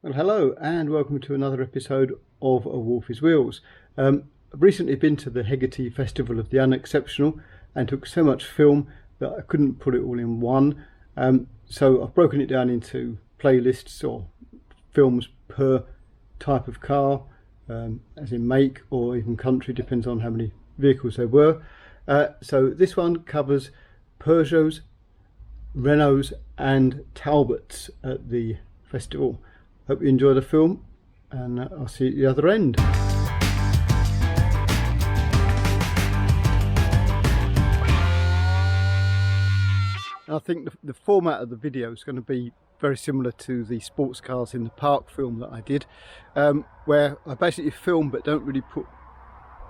Well, hello and welcome to another episode of A Wolf's Wheels. I've recently been to the Hagerty Festival of the Unexceptional and took so much film that I couldn't put it all in one. So I've broken it down into playlists or films per type of car, as in make or even country, depends on how many vehicles there were. So this one covers Peugeots, Renaults and Talbots at the festival. Hope you enjoy the film, and I'll see you at the other end. I think the format of the video is going to be very similar to the sports cars in the park film that I did, where I basically film but don't really put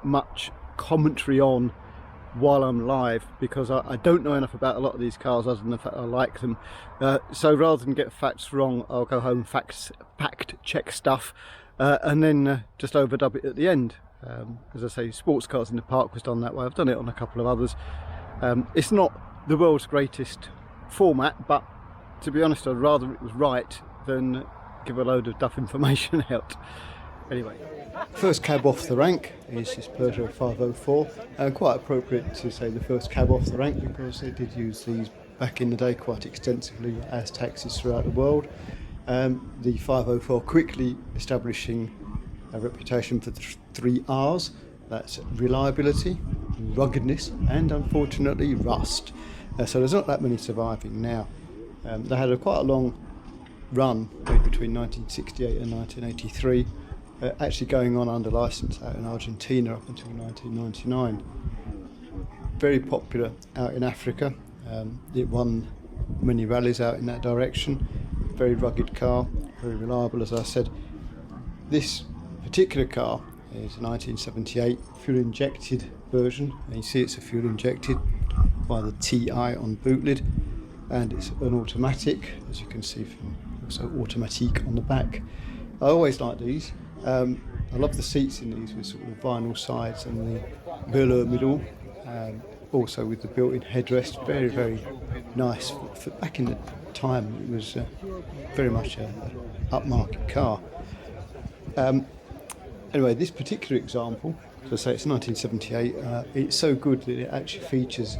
much commentary on while I'm live, because I don't know enough about a lot of these cars other than the fact I like them. So rather than get facts wrong, I'll go home and fact check stuff and then just overdub it at the end. As I say, sports cars in the park was done that way. I've done it on a couple of others. It's not the world's greatest format, but to be honest, I'd rather it was right than give a load of duff information out. Anyway, first cab off the rank is this Peugeot 504, and quite appropriate to say the first cab off the rank because they did use these back in the day quite extensively as taxis throughout the world. The 504 quickly establishing a reputation for the three R's, that's reliability, ruggedness and unfortunately rust. So there's not that many surviving now. They had quite a long run between 1968 and 1983. Actually going on under licence out in Argentina up until 1999. Very popular out in Africa. It won many rallies out in that direction. Very rugged car, very reliable, as I said. This particular car is a 1978 fuel injected version, and you see it's a fuel injected by the TI on boot lid, and it's an automatic, as you can see from also automatique on the back. I always like these. I love the seats in these with sort of vinyl sides and the velour middle, also with the built-in headrest. Very, very nice. For back in the time, it was very much an upmarket car. Anyway, this particular example, as I say, it's 1978. It's so good that it actually features,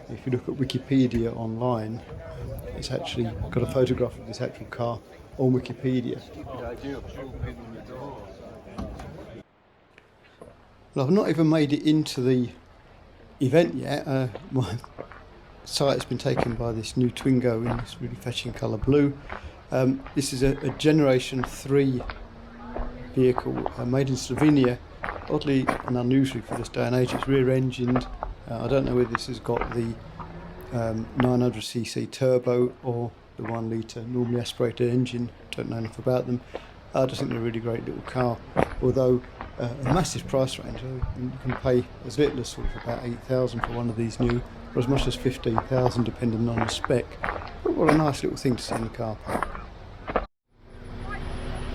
if you look at Wikipedia online, it's actually got a photograph of this actual car on Wikipedia. Well, I've not even made it into the event yet. My site's been taken by this new Twingo in this really fetching colour blue. This is a Generation 3 vehicle made in Slovenia. Oddly and unusually for this day and age, it's rear-engined. I don't know whether this has got the 900cc turbo or the 1 litre normally aspirated engine. Don't know enough about them. I just think they're a really great little car, although a massive price range. You can pay as little as sort of about 8,000 for one of these new, or as much as 15,000 depending on the spec. But what a nice little thing to see in the car park.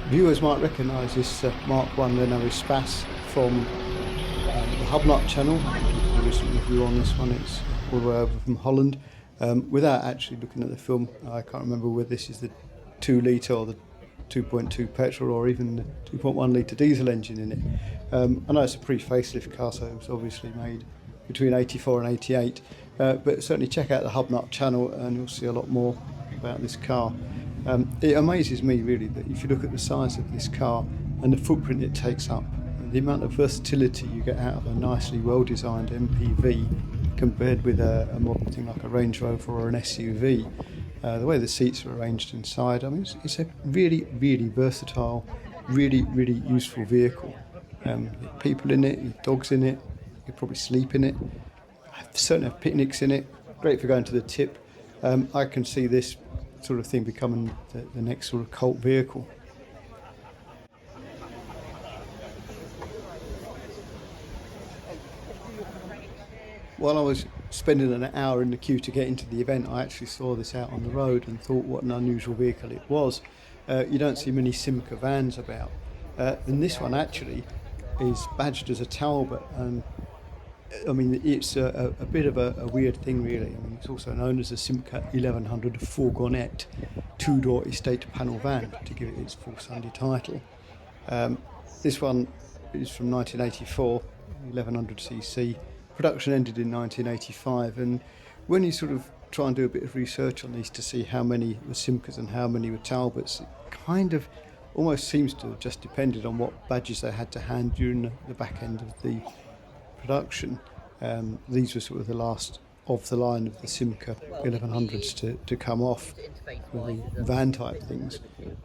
Viewers might recognise this Mark I Renault Espace from the Hubnut channel. I've recently review on this one. It's all the way over from Holland. Without actually looking at the film, I can't remember whether this is the 2 litre or the 2.2 petrol or even the 2.1 litre diesel engine in it. I know it's a pre-facelift car, so it was obviously made between 84 and 88, but certainly check out the Hubnut channel and you'll see a lot more about this car. It amazes me really that if you look at the size of this car and the footprint it takes up, the amount of versatility you get out of a nicely well-designed MPV compared with a modern thing like a Range Rover or an SUV. The way the seats are arranged inside, I mean, it's a really, really versatile, really, really useful vehicle. People in it, dogs in it, you could probably sleep in it. I certainly have picnics in it. Great for going to the tip. I can see this sort of thing becoming the next sort of cult vehicle. While I was spending an hour in the queue to get into the event, I actually saw this out on the road and thought what an unusual vehicle it was. You don't see many Simca vans about, and this one actually is badged as a Talbot, and I mean it's a bit of a weird thing really. I mean, it's also known as a Simca 1100 fourgonnette, two-door estate panel van, to give it its full Sunday title. This one is from 1984, 1100cc. Production ended in 1985, and when you sort of try and do a bit of research on these to see how many were Simcas and how many were Talbots, it kind of almost seems to have just depended on what badges they had to hand during the back end of the production. These were sort of the last of the line of the Simca 1100s to come off with the van type things.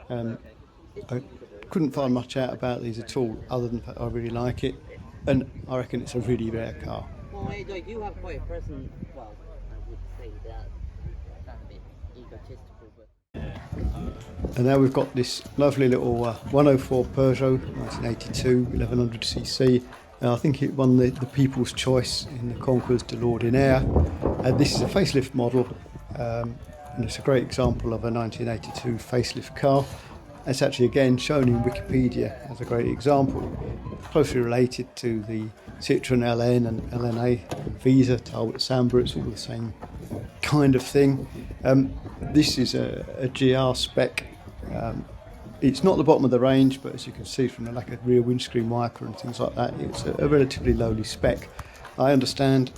I couldn't find much out about these at all, other than the fact I really like it, and I reckon it's a really rare car. Well, I do have quite a person, well, I would say that I'm a bit egotistical, but... And now we've got this lovely little 104 Peugeot, 1982, 1100cc. I think it won the People's Choice in the Concours de l'Ordinaire. This is a facelift model, and it's a great example of a 1982 facelift car. It's actually again shown in Wikipedia as a great example, closely related to the Citroën LN and LNA, Visa, Talbot, Samba. It's all the same kind of thing. This is a GR spec. It's not the bottom of the range, but as you can see from the lack of rear windscreen wiper and things like that, it's a relatively lowly spec. I understand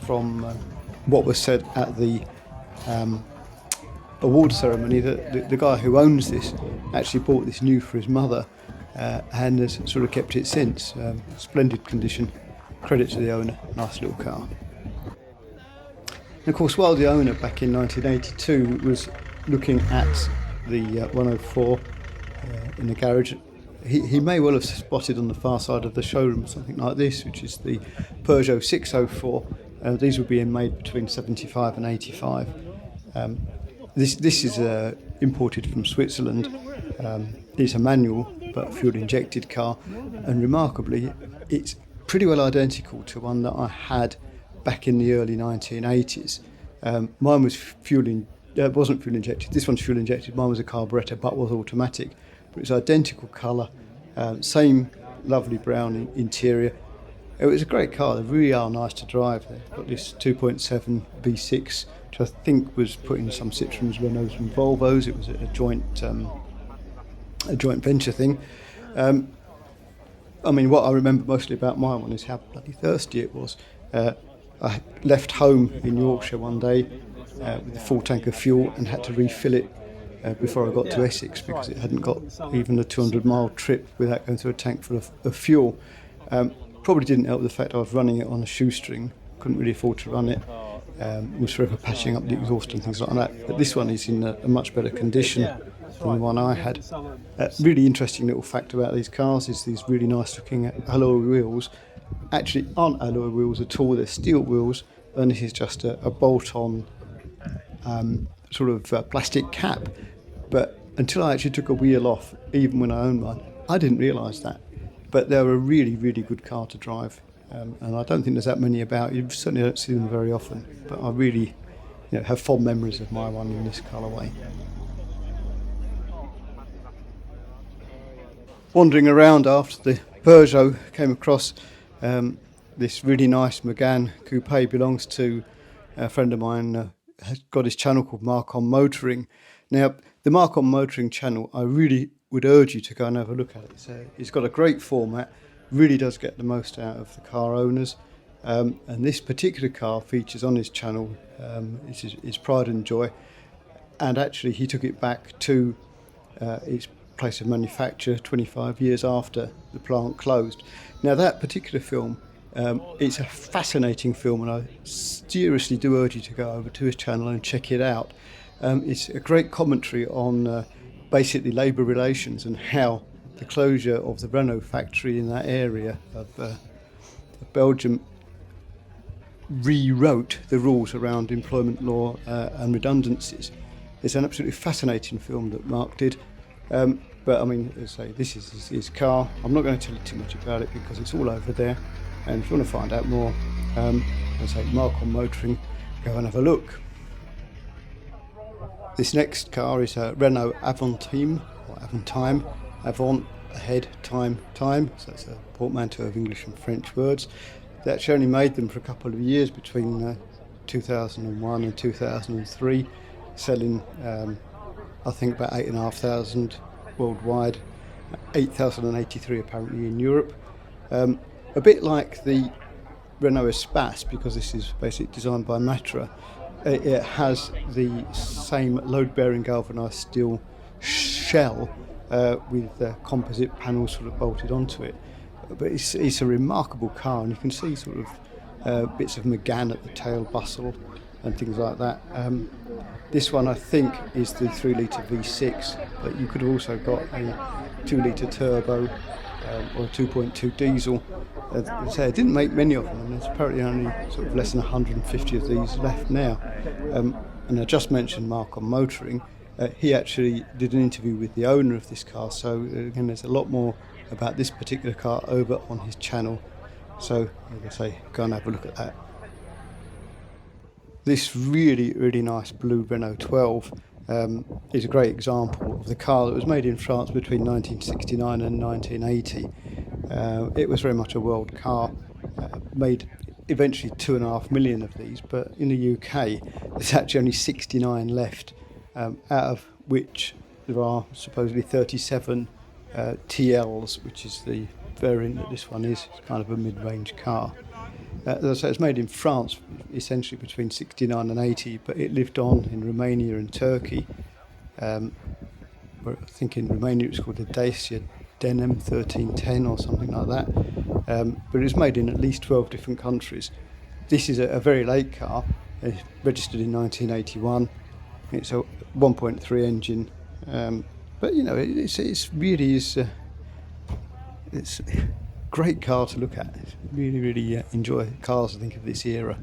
from what was said at the award ceremony that the guy who owns this actually bought this new for his mother and has sort of kept it since. Splendid condition, credit to the owner, nice little car. And of course, while the owner back in 1982 was looking at the 104 in the garage, he may well have spotted on the far side of the showroom something like this, which is the Peugeot 604. These were being made between 75 and 85. This is imported from Switzerland. It's a manual but fuel injected car, and remarkably it's pretty well identical to one that I had back in the early 1980s. Mine was wasn't fuel injected. This one's fuel injected. Mine was a carburettor but was automatic. But it's identical colour, same lovely brown interior. It was a great car. They really are nice to drive. They've got this 2.7 V6, which I think was put in some Citroëns, Renaults and Volvos. It was a joint venture thing. I mean, what I remember mostly about my one is how bloody thirsty it was. I left home in Yorkshire one day with a full tank of fuel and had to refill it before I got to Essex, because it hadn't got even a 200-mile trip without going through a tank full of fuel. Probably didn't help the fact I was running it on a shoestring, couldn't really afford to run it, was forever patching up the exhaust and things like that. But this one is in a much better condition than the one I had. Really interesting little fact about these cars is these really nice looking alloy wheels actually aren't alloy wheels at all, they're steel wheels, and this is just a bolt-on sort of plastic cap. But until I actually took a wheel off, even when I owned one, I didn't realise that. But they're a really, really good car to drive, and I don't think there's that many about. You certainly don't see them very often, but I really have fond memories of my one in this colourway. Wandering around after the Peugeot, came across this really nice Megane coupe. Belongs to a friend of mine, has got his channel called Mark on Motoring. Now, the Mark on Motoring channel, I really would urge you to go and have a look at it. It's got a great format, really does get the most out of the car owners, and this particular car features on his channel his pride and joy, and actually he took it back to its place of manufacture 25 years after the plant closed. Now, that particular film, it's a fascinating film, and I seriously do urge you to go over to his channel and check it out. It's a great commentary on basically labour relations and how the closure of the Renault factory in that area of Belgium rewrote the rules around employment law and redundancies. It's an absolutely fascinating film that Mark did. But I mean, as I say, this is his car. I'm not going to tell you too much about it because it's all over there. And if you want to find out more, as I say, Mark on Motoring, go and have a look. This next car is a Renault Avan or Avantime. Avant, ahead, time. So that's a portmanteau of English and French words. They actually only made them for a couple of years between 2001 and 2003, selling I think about 8,500 worldwide, 8,083 apparently in Europe. A bit like the Renault Espace, because this is basically designed by Matra. It has the same load-bearing galvanised steel shell with composite panels sort of bolted onto it. But it's a remarkable car, and you can see sort of bits of Megane at the tail bustle and things like that. This one I think is the 3-litre V6, but you could have also got a 2-litre turbo or a 2.2 diesel. As I say, it didn't make many of them, and there's apparently only sort of less than 150 of these left now. And I just mentioned Mark on motoring. He actually did an interview with the owner of this car, so again there's a lot more about this particular car over on his channel. So, like I say, go and have a look at that. This really, really nice blue Renault 12 is a great example of the car that was made in France between 1969 and 1980. It was very much a world car, made eventually 2.5 million of these, but in the UK there's actually only 69 left, out of which there are supposedly 37 TLs, which is the variant that this one is. It's kind of a mid-range car. As I say, it's made in France essentially between 69 and 80, but it lived on in Romania and Turkey. Where I think in Romania it's called the Dacia Denim 1310 or something like that. But it was made in at least 12 different countries. This is a very late car, registered in 1981. It's a 1.3 engine, but you know, it's really is. It's a great car to look at. Really, really enjoy cars, I think, of this era.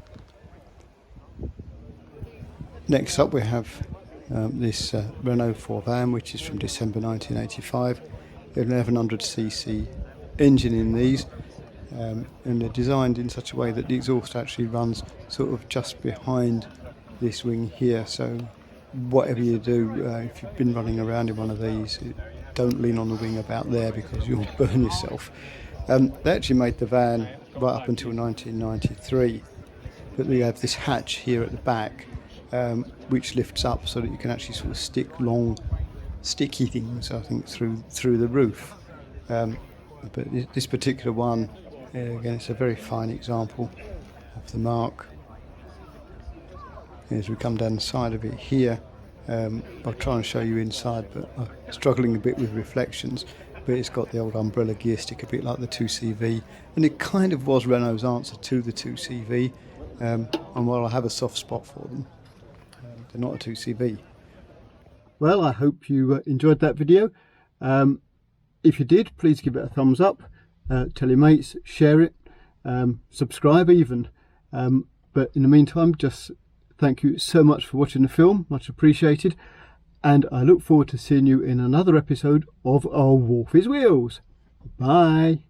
Next up we have this Renault Avan, which is from December 1985. An 1100cc engine in these, and they're designed in such a way that the exhaust actually runs sort of just behind this wing here. So whatever you do, if you've been running around in one of these, don't lean on the wing about there because you'll burn yourself. They actually made the van right up until 1993, but we have this hatch here at the back, which lifts up so that you can actually sort of stick long sticky things, I think, through the roof. But this particular one, again, it's a very fine example of the mark. As we come down the side of it here, I'll try and show you inside, but I'm struggling a bit with reflections. But it's got the old umbrella gear stick, a bit like the 2CV, and it kind of was Renault's answer to the 2CV. And while I have a soft spot for them, they're not a 2CV. Well, I hope you enjoyed that video. If you did, please give it a thumbs up, tell your mates, share it, subscribe even. But in the meantime, just thank you so much for watching the film, much appreciated. And I look forward to seeing you in another episode of Our Wolfie's Wheels. Bye.